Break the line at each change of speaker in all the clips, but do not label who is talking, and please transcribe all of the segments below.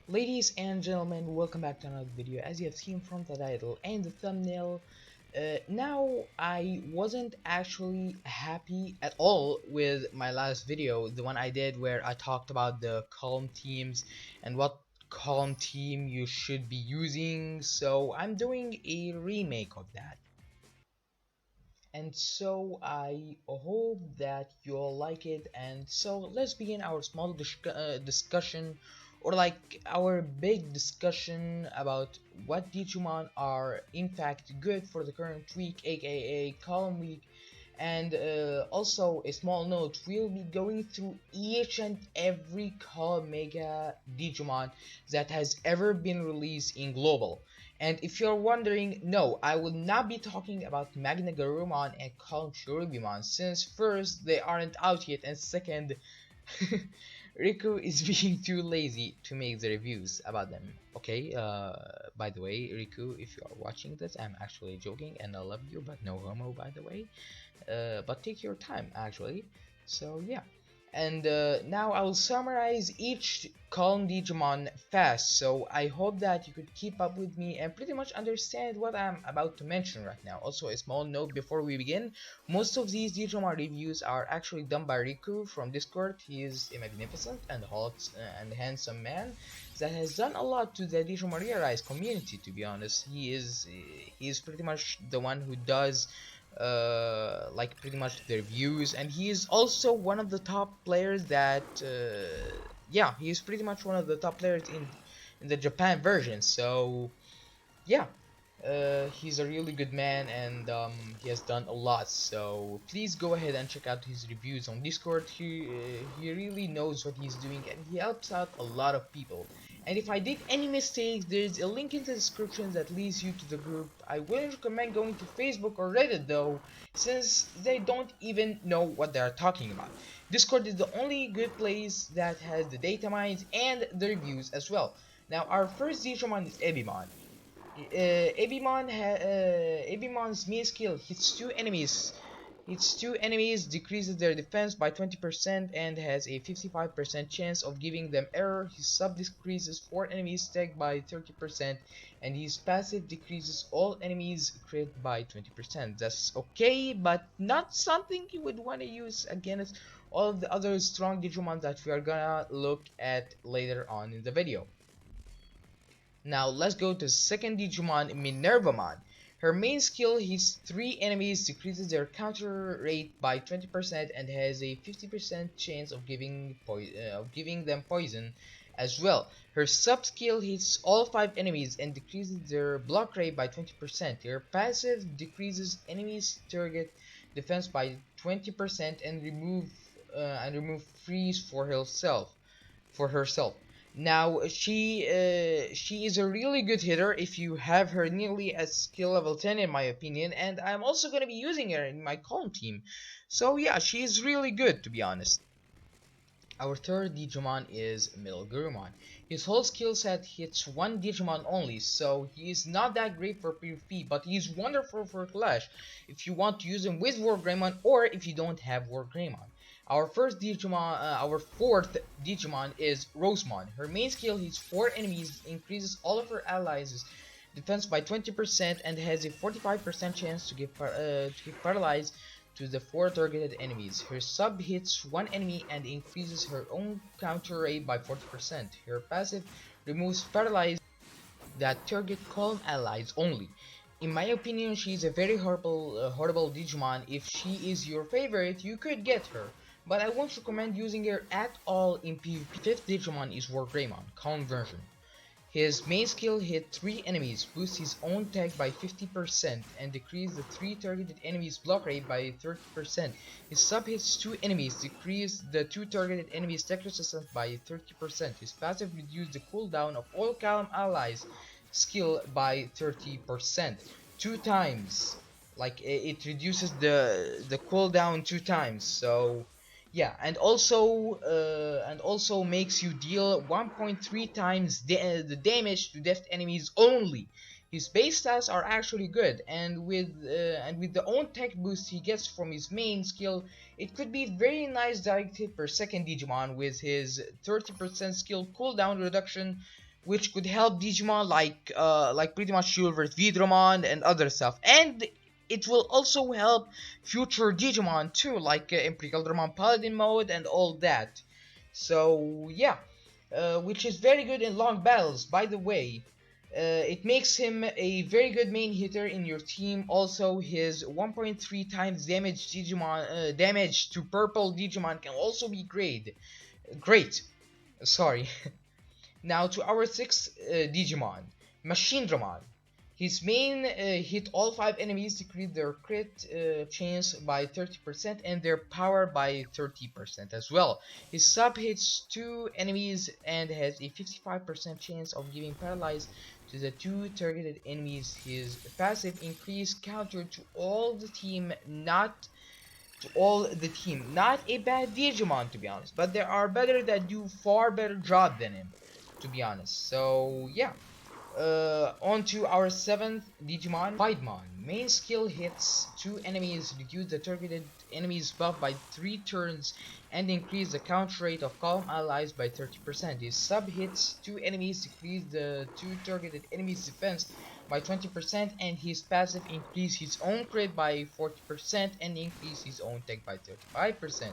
Ladies and gentlemen, welcome back to another video. As you have seen from the title and the thumbnail, now I wasn't actually happy at all with my last video, the one I did where I talked about the calm teams and what calm team you should be using. So I'm doing a remake of that. And so I hope that you'll like it. And so let's begin our small discussion, or like our big discussion about what Digimon are in fact good for the current week, aka Calm Week. And also a small note, we'll be going through each and every Calm Mega Digimon that has ever been released in Global. And if you're wondering, no, I will not be talking about Magna Garumon and Calm Shuribimon, since first, they aren't out yet, and second, Riku is being too lazy to make the reviews about them. Okay, by the way, Riku, if you are watching this, I'm actually joking and I love you, but no homo, by the way. But take your time, actually. So, yeah. And now I will summarize each Calm Digimon fast, so I hope that you could keep up with me and pretty much understand what I'm about to mention right now. Also, a small note before we begin, most of these Digimon reviews are actually done by Riku from Discord. He is a magnificent and hot and handsome man that has done a lot to the Digimon Rearise community, to be honest. He is pretty much the one who does like pretty much their views, and he is also one of the top players that yeah, he is pretty much one of the top players in the Japan version. So yeah, he's a really good man, and he has done a lot. So please go ahead and check out his reviews on Discord. He really knows what he's doing, and he helps out a lot of people. And if I did any mistakes, there's a link in the description that leads you to the group. I wouldn't recommend going to Facebook or Reddit though, since they don't even know what they are talking about. Discord is the only good place that has the data mines and the reviews as well. Now our first Digimon is Ebimod. Ebimon's main skill hits two enemies, decreases their defense by 20% and has a 55% chance of giving them error. His sub decreases 4 enemies tag by 30% and his passive decreases all enemies crit by 20%. That's okay, but not something you would want to use against all of the other strong Digimon that we are gonna look at later on in the video. Now let's go to second Digimon, Minervamon. Her main skill hits 3 enemies, decreases their counter rate by 20% and has a 50% chance of giving them poison as well. Her sub skill hits all 5 enemies and decreases their block rate by 20%. Her passive decreases enemies target defense by 20% and remove freeze for herself. Now she is a really good hitter if you have her nearly at skill level 10 in my opinion, and I'm also going to be using her in my calm team. So yeah, she is really good, to be honest. Our third Digimon is Middle Gurumon. His whole skill set hits one Digimon only, so he is not that great for PvP, but he is wonderful for Clash if you want to use him with War Greymon or if you don't have War Greymon. Our fourth Digimon is Rosemon. Her main skill hits 4 enemies, increases all of her allies' defense by 20%, and has a 45% chance to give paralyzed to the 4 targeted enemies. Her sub hits 1 enemy and increases her own counter rate by 40%. Her passive removes paralyze that target calm allies only. In my opinion, she is a very horrible Digimon. If she is your favorite, you could get her, but I won't recommend using her at all in PvP. Fifth Digimon is Wargreymon, Calm version. His main skill hit 3 enemies, boosts his own tag by 50%, and decrease the 3 targeted enemies' block rate by 30%. His sub hits 2 enemies, decrease the 2 targeted enemies' tech resistance by 30%. His passive reduces the cooldown of all calm allies' skill by 30%. 2 times. Like, it reduces the cooldown 2 times, so yeah, and also makes you deal 1.3 times the damage to deft enemies only. His base stats are actually good, and with the own tech boost he gets from his main skill, it could be very nice direct hit per second Digimon with his 30% skill cooldown reduction which could help Digimon like pretty much Silver's Vedraman and other stuff. And it will also help future Digimon too, like in Galgamon Paladin mode and all that. So yeah, which is very good in long battles. By the way, it makes him a very good main hitter in your team. Also, his 1.3 times damage Digimon damage to purple Digimon can also be great. Great. Sorry. Now to our sixth Digimon, Machine Dramon. His main hit all 5 enemies, decrease their crit chance by 30% and their power by 30% as well. His sub hits 2 enemies and has a 55% chance of giving paralyzed to the 2 targeted enemies. His passive increase counter to all the team, not not a bad Digimon to be honest, but there are better that do far better job than him to be honest. So yeah, on to our seventh Digimon, Vedraman. Main skill hits 2 enemies, reduce the targeted enemy's buff by 3 turns, and increase the count rate of calm allies by 30%. His sub hits 2 enemies, decrease the 2 targeted enemies' defense by 20%, and his passive increase his own crit by 40% and increase his own tech by 35%.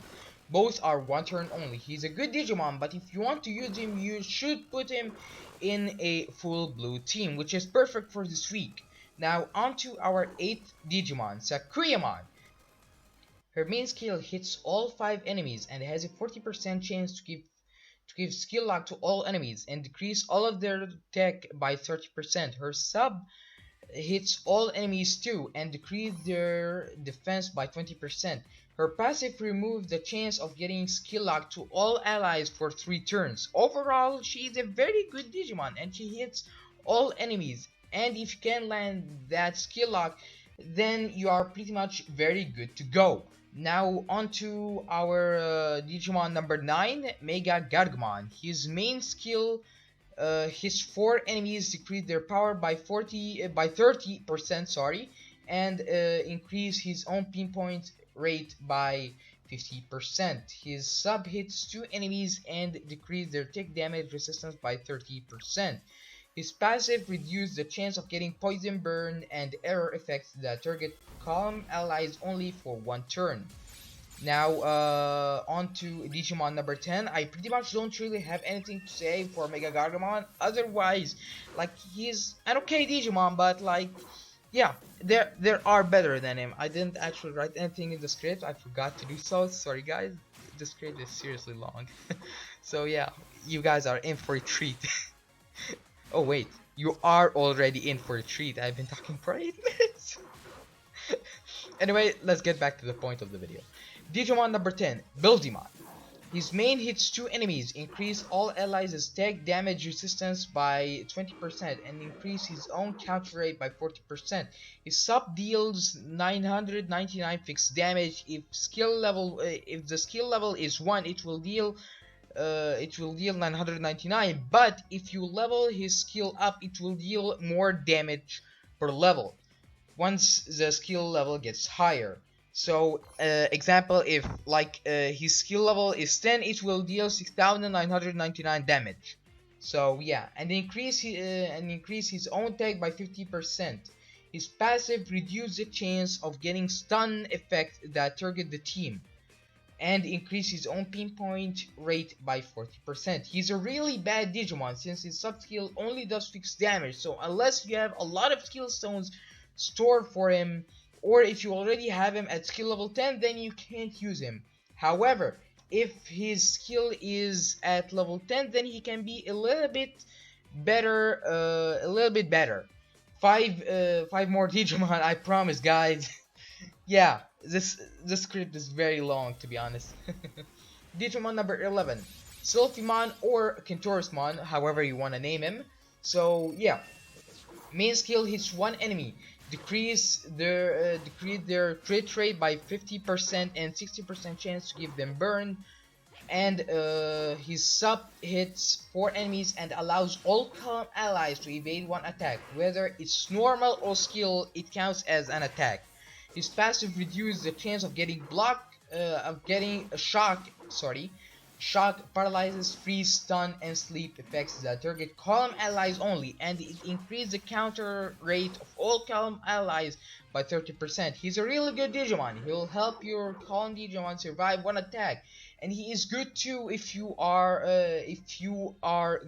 Both are one turn only. He's a good Digimon, but if you want to use him, you should put him in a full blue team, which is perfect for this week. Now on to our 8th Digimon, Sakuyama. Her main skill hits all 5 enemies and has a 40% chance to give skill lock to all enemies and decrease all of their tech by 30%. Her sub hits all enemies too and decrease their defense by 20%. Her passive removes the chance of getting skill lock to all allies for 3 turns. Overall, she is a very good Digimon and she hits all enemies. And if you can land that skill lock, then you are pretty much very good to go. Now on to our Digimon number 9, Mega Gargamon. His main skill his 4 enemies decrease their power by 30%, sorry, and increase his own pinpoint rate by 50%. His sub hits 2 enemies and decrease their tick damage resistance by 30%. His passive reduces the chance of getting poison burn and error effects that target calm allies only for 1 turn. Now, on to Digimon number 10. I pretty much don't really have anything to say for Mega Gargamon. Otherwise, like, he's an okay Digimon, but like, yeah, there are better than him. I didn't actually write anything in the script. I forgot to do so. Sorry, guys. The script is seriously long. So yeah, you guys are in for a treat. Oh wait, you are already in for a treat. I've been talking for 8 minutes. Anyway, let's get back to the point of the video. Digimon number 10, Buildimon. His main hits 2 enemies, increase all allies' attack damage resistance by 20% and increase his own counter rate by 40%. His sub deals 999 fixed damage. If the skill level is 1, it will deal 999, but if you level his skill up, it will deal more damage per level once the skill level gets higher. So example, if like his skill level is 10, it will deal 6999 damage. So yeah, and increase his own tag by 50%. His passive reduces the chance of getting stun effect that target the team and increase his own pinpoint rate by 40%. He's a really bad Digimon since his sub skill only does fixed damage, so unless you have a lot of skill stones stored for him, or if you already have him at skill level 10, then you can't use him. However, if his skill is at level 10, then he can be a little bit better, Five more Digimon, I promise, guys. Yeah, this script is very long, to be honest. Digimon number 11, Sylphimon or Kentorismon, however you want to name him. So yeah, main skill hits 1 enemy, decrease their crit rate by 50% and 60% chance to give them burn, and his sub hits 4 enemies and allows all calm allies to evade 1 attack. Whether it's normal or skill, it counts as an attack. His passive reduces the chance of getting shock Shock, paralyzes, freeze, stun, and sleep affects the target column allies only, and it increases the counter rate of all column allies by 30%. He's a really good Digimon. He'll help your column Digimon survive one attack, and he is good too if you are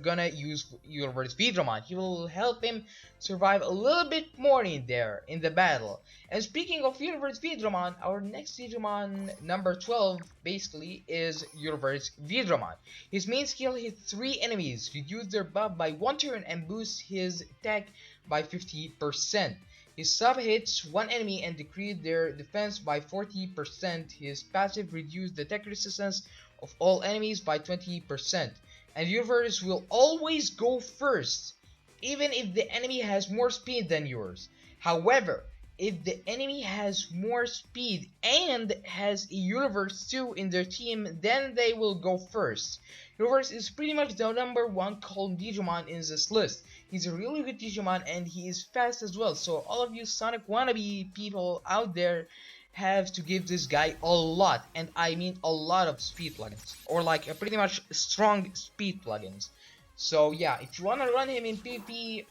gonna use your Vedraman. He will help him survive a little bit more in there in the battle. And speaking of Universe Vedraman, our next Digimon, number 12, basically, is Universe Vedraman. His main skill hits 3 enemies, reduce their buff by 1 turn, and boosts his attack by 50%. His sub hits 1 enemy and decreases their defense by 40%. His passive reduces the attack resistance of all enemies by 20%. And Universe will always go first, even if the enemy has more speed than yours. However, if the enemy has more speed and has a Universe 2 in their team, then they will go first. Universe is pretty much the number 1 clone Digimon in this list. He's a really good Digimon and he is fast as well, so all of you Sonic wannabe people out there have to give this guy a lot, and I mean a lot of speed plugins, or like pretty much strong speed plugins. So yeah, if you wanna run him in PvP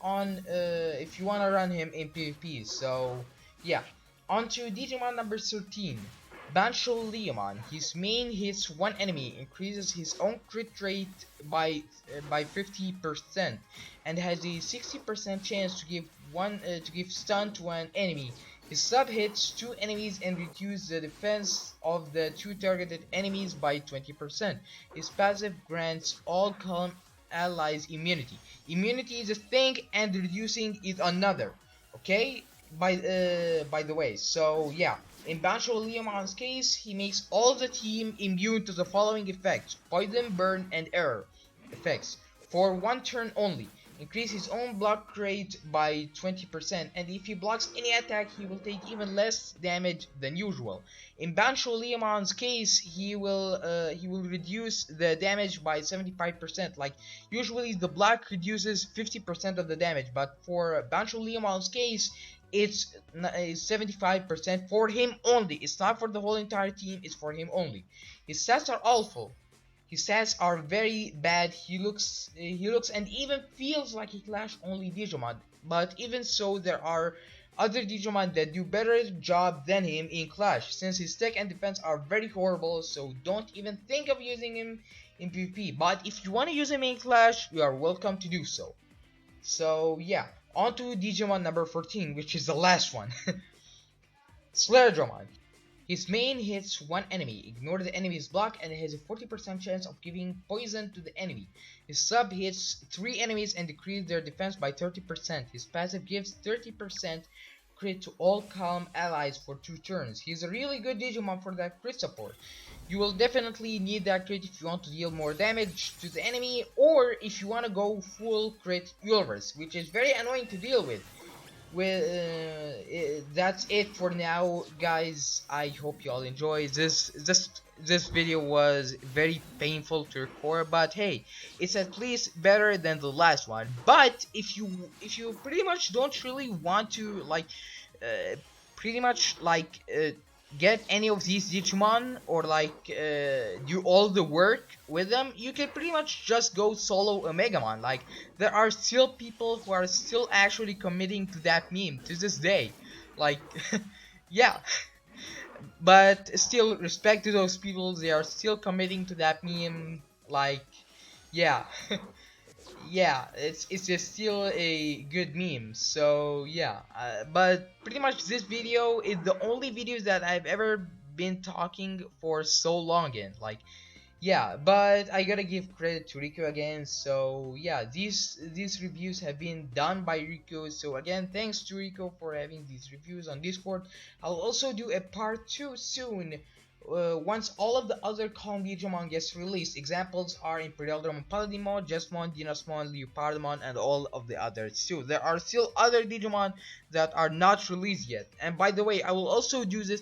so yeah. On to Digimon number 13, Bancho Leomon. His main hits 1 enemy, increases his own crit rate by 50%, and has a 60% chance to give stun to an enemy. His sub hits 2 enemies and reduces the defense of the 2 targeted enemies by 20%. His passive grants all column allies immunity. Immunity is a thing and reducing is another. Okay? By the way, so yeah, in Bancho Leomon's case, he makes all the team immune to the following effects: poison, burn, and error effects for 1 turn only. Increase his own block rate by 20%, and if he blocks any attack, he will take even less damage than usual. In Bancho Leomon's case, he will reduce the damage by 75%. Like usually, the block reduces 50% of the damage, but for Bancho Leomon's case, it's 75% for him only. It's not for the whole entire team, it's for him only. His stats are awful. His stats are very bad. He looks and even feels like a Clash only Digimon. But even so, there are other Digimon that do better job than him in Clash, since his tech and defense are very horrible, so don't even think of using him in PvP. But if you want to use him in Clash, you are welcome to do so. So yeah, on to Digimon number 14, which is the last one. Vedraman. His main hits 1 enemy, ignore the enemy's block, and has a 40% chance of giving poison to the enemy. His sub hits 3 enemies and decreases their defense by 30%. His passive gives 30% crit to all calm allies for 2 turns. He's a really good Digimon for that crit support. You will definitely need that crit if you want to deal more damage to the enemy, or if you want to go full crit Universe, which is very annoying to deal with. That's it for now, guys. I hope you all enjoy this video. Was very painful to record, but hey, it's at least better than the last one. But if you pretty much don't really want to pretty much get any of these Digimon, or do all the work with them, you can pretty much just go solo a Megamon. Like, there are still people who are still actually committing to that meme to this day. Like, yeah. But still, respect to those people, they are still committing to that meme. Like, yeah. Yeah, it's just still a good meme. So yeah, but pretty much this video is the only videos that I've ever been talking for so long in. Like, yeah, but I gotta give credit to Rico again. So yeah, these reviews have been done by Rico. So again, thanks to Rico for having these reviews on Discord. I'll also do a part 2 soon. Once all of the other Calm Digimon gets released. Examples are Imperialdramon, Paladinmon, Jesmon, Dinasmon, Leopardmon, and all of the others too. There are still other Digimon that are not released yet. And by the way, I will also do the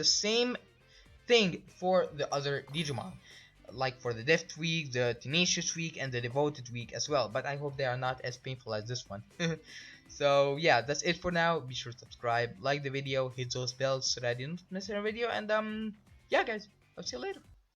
same thing for the other Digimon, like for the Deft week, the Tenacious week, and the Devoted week as well. But I hope they are not as painful as this one. So yeah, that's it for now. Be sure to subscribe, like the video, hit those bells so that you don't miss a video. And yeah, guys, I'll see you later.